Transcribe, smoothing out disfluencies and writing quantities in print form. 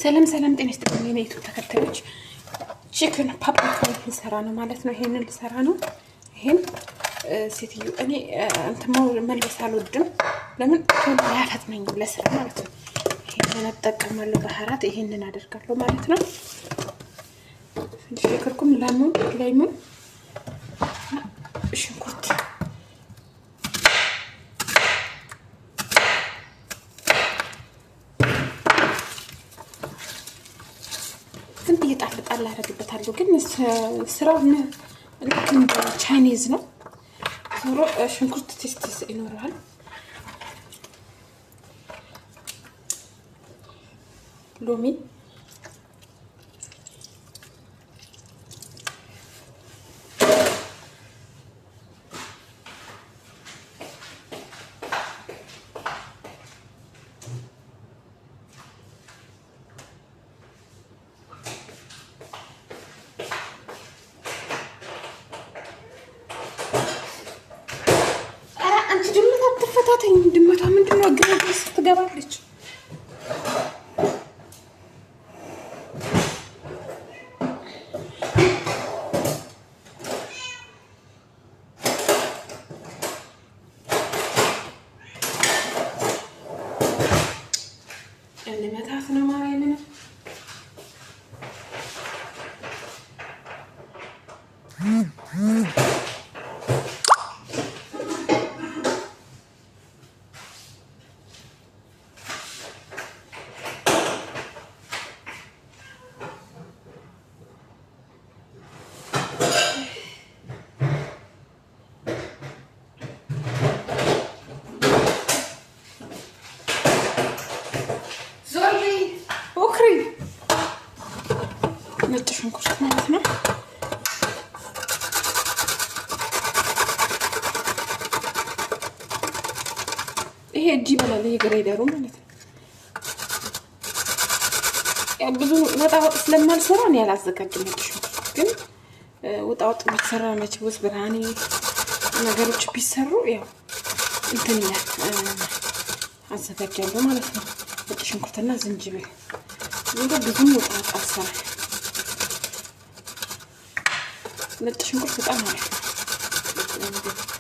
ሰላም ጤና ይስጥልኝ የኔ ዩቲዩብ ተከታዮች ቺክን ፓፕሪካ ልሰራ ነው ማለት ነው። ይሄንን ልሰራ ነው። ይሄን ሴትዩ እኔ እንትማው መልበስ አልወድም። ለምን ቶሎ ያፈጥነኛል ለስራ ማለት ነው። ይሄንን አጠቀማለሁ ባህራት ይሄንን አደርጋለሁ ማለት ነው። ሽንኩርቱም ላይሙን ሽንኩርት ዝም ብዬ ጣል አደርግበታለሁ። ግን ስራው ልክ እንደ ቻይኒዝ ነው። ዞሮ ሽንኩርት ቴስት ይኖረዋል። ሎሚ ድመቷ ምንድነው ግሬስ ትገባለች። እንመታት ነው ማለት ነው። ነጭ ሽንኩርት ማለት ነው። ይሄ እጅ ይበላል። ይሄ ግሬደሩ ማለት ነው። ያው ብዙ ወጣ ስለማልሰራ ነው ያላዘጋጀው። ነጭ ሽንኩርት ግን ወጣ ቢሰራ መቼ ውስጥ ብርሃኔ ነገሮች ቢሰሩ ያው እንትን አዘጋጃለሁ ማለት ነው። ነጭ ሽንኩርትና ዝንጅብል ብዙም ወጣ አሰራ ነጭ ሽንኩርት በጣም አሪፍ ነው።